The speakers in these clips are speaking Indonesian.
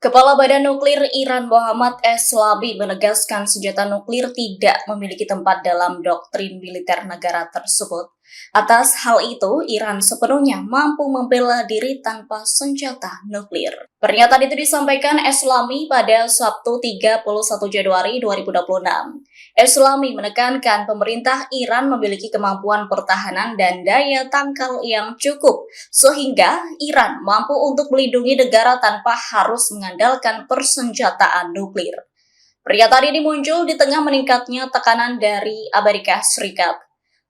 Kepala Badan Nuklir Iran Mohammad Eslabi menegaskan senjata nuklir tidak memiliki tempat dalam doktrin militer negara tersebut. Atas hal itu, Iran sepenuhnya mampu membela diri tanpa senjata nuklir. Pernyataan itu disampaikan Eslami pada Sabtu 31 Januari 2026. Eslami menekankan pemerintah Iran memiliki kemampuan pertahanan dan daya tangkal yang cukup sehingga Iran mampu untuk melindungi negara tanpa harus mengandalkan persenjataan nuklir. Pernyataan ini muncul di tengah meningkatnya tekanan dari Amerika Serikat.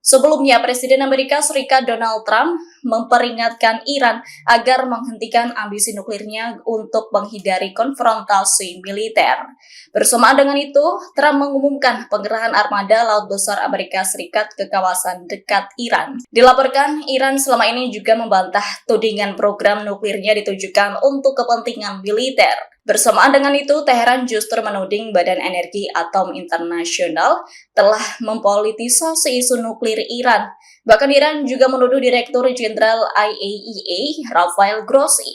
Sebelumnya, Presiden Amerika Serikat Donald Trump memperingatkan Iran agar menghentikan ambisi nuklirnya untuk menghindari konfrontasi militer. Bersamaan dengan itu, Trump mengumumkan pengerahan armada Laut Besar Amerika Serikat ke kawasan dekat Iran. Dilaporkan, Iran selama ini juga membantah tudingan program nuklirnya ditujukan untuk kepentingan militer. Bersamaan dengan itu, Teheran justru menuding Badan Energi Atom Internasional telah mempolitisasi isu nuklir Iran. Bahkan Iran juga menuduh Direktur Jenderal IAEA, Rafael Grossi,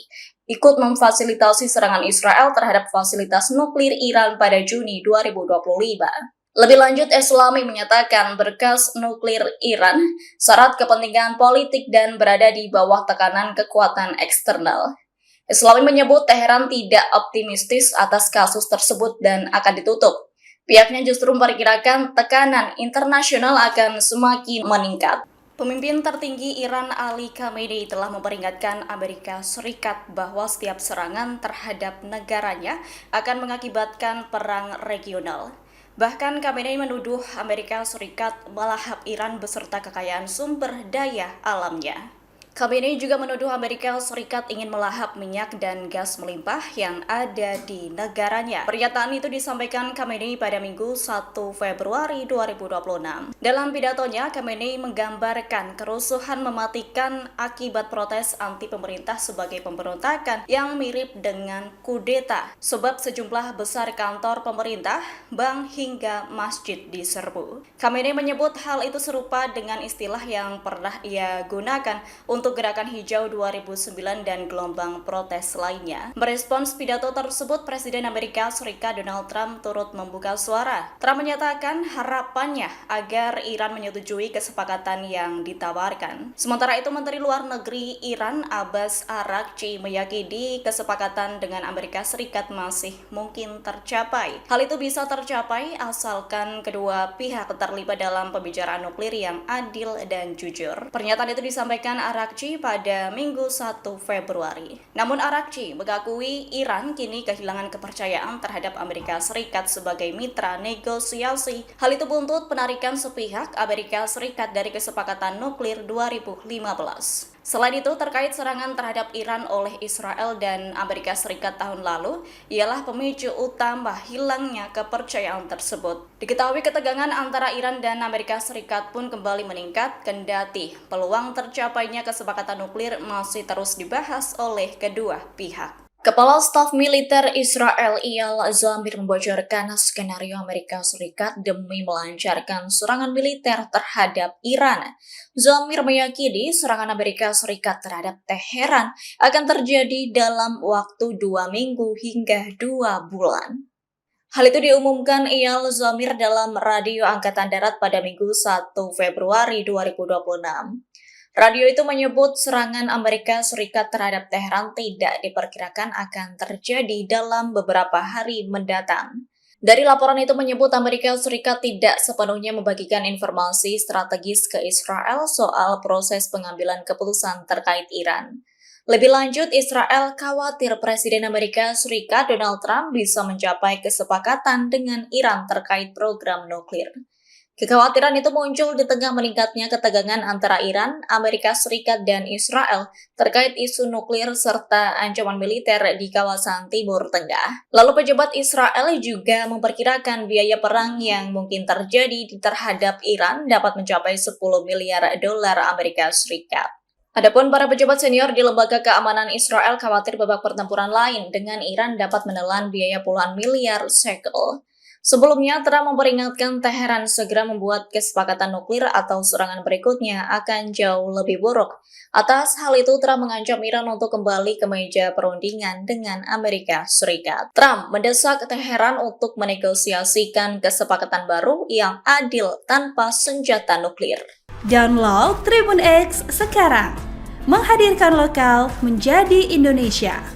ikut memfasilitasi serangan Israel terhadap fasilitas nuklir Iran pada Juni 2025. Lebih lanjut, Eslami menyatakan berkas nuklir Iran syarat kepentingan politik dan berada di bawah tekanan kekuatan eksternal. Eslami menyebut Teheran tidak optimistis atas kasus tersebut dan akan ditutup. Pihaknya justru memperkirakan tekanan internasional akan semakin meningkat. Pemimpin tertinggi Iran Ali Khamenei telah memperingatkan Amerika Serikat bahwa setiap serangan terhadap negaranya akan mengakibatkan perang regional. Bahkan Khamenei menuduh Amerika Serikat melahap Iran beserta kekayaan sumber daya alamnya. Khamenei juga menuduh Amerika Serikat ingin melahap minyak dan gas melimpah yang ada di negaranya. Pernyataan itu disampaikan Khamenei pada Minggu 1 Februari 2026. Dalam pidatonya, Khamenei menggambarkan kerusuhan mematikan akibat protes anti pemerintah sebagai pemberontakan yang mirip dengan kudeta, sebab sejumlah besar kantor pemerintah, bank hingga masjid diserbu. Khamenei menyebut hal itu serupa dengan istilah yang pernah ia gunakan untuk Gerakan Hijau 2009 dan gelombang protes lainnya. Merespons pidato tersebut, Presiden Amerika Serikat Donald Trump turut membuka suara. Trump menyatakan harapannya agar Iran menyetujui kesepakatan yang ditawarkan. Sementara itu, Menteri Luar Negeri Iran Abbas Araghchi meyakini kesepakatan dengan Amerika Serikat masih mungkin tercapai. Hal itu bisa tercapai asalkan kedua pihak terlibat dalam pembicaraan nuklir yang adil dan jujur. Pernyataan itu disampaikan Araghchi pada Minggu 1 Februari. Namun Araghchi mengakui Iran kini kehilangan kepercayaan terhadap Amerika Serikat sebagai mitra negosiasi. Hal itu buntut penarikan sepihak Amerika Serikat dari kesepakatan nuklir 2015. Selain itu, terkait serangan terhadap Iran oleh Israel dan Amerika Serikat tahun lalu, ialah pemicu utama hilangnya kepercayaan tersebut. Diketahui ketegangan antara Iran dan Amerika Serikat pun kembali meningkat, kendati peluang tercapainya kesepakatan nuklir masih terus dibahas oleh kedua pihak. Kepala Staf Militer Israel Eyal Zamir membocorkan skenario Amerika Serikat demi melancarkan serangan militer terhadap Iran. Zamir meyakini serangan Amerika Serikat terhadap Teheran akan terjadi dalam waktu 2 minggu hingga 2 bulan. Hal itu diumumkan Eyal Zamir dalam Radio Angkatan Darat pada Minggu 1 Februari 2026. Radio itu menyebut serangan Amerika Serikat terhadap Teheran tidak diperkirakan akan terjadi dalam beberapa hari mendatang. Dari laporan itu menyebut Amerika Serikat tidak sepenuhnya membagikan informasi strategis ke Israel soal proses pengambilan keputusan terkait Iran. Lebih lanjut, Israel khawatir Presiden Amerika Serikat Donald Trump bisa mencapai kesepakatan dengan Iran terkait program nuklir. Kekhawatiran itu muncul di tengah meningkatnya ketegangan antara Iran, Amerika Serikat, dan Israel terkait isu nuklir serta ancaman militer di kawasan Timur Tengah. Lalu pejabat Israel juga memperkirakan biaya perang yang mungkin terjadi terhadap Iran dapat mencapai 10 miliar dolar Amerika Serikat. Adapun para pejabat senior di Lembaga Keamanan Israel khawatir babak pertempuran lain dengan Iran dapat menelan biaya puluhan miliar shekel. Sebelumnya, Trump memperingatkan Teheran segera membuat kesepakatan nuklir atau serangan berikutnya akan jauh lebih buruk. Atas hal itu, Trump mengancam Iran untuk kembali ke meja perundingan dengan Amerika Serikat. Trump mendesak Teheran untuk menegosiasikan kesepakatan baru yang adil tanpa senjata nuklir. Download Tribun X sekarang, menghadirkan lokal menjadi Indonesia.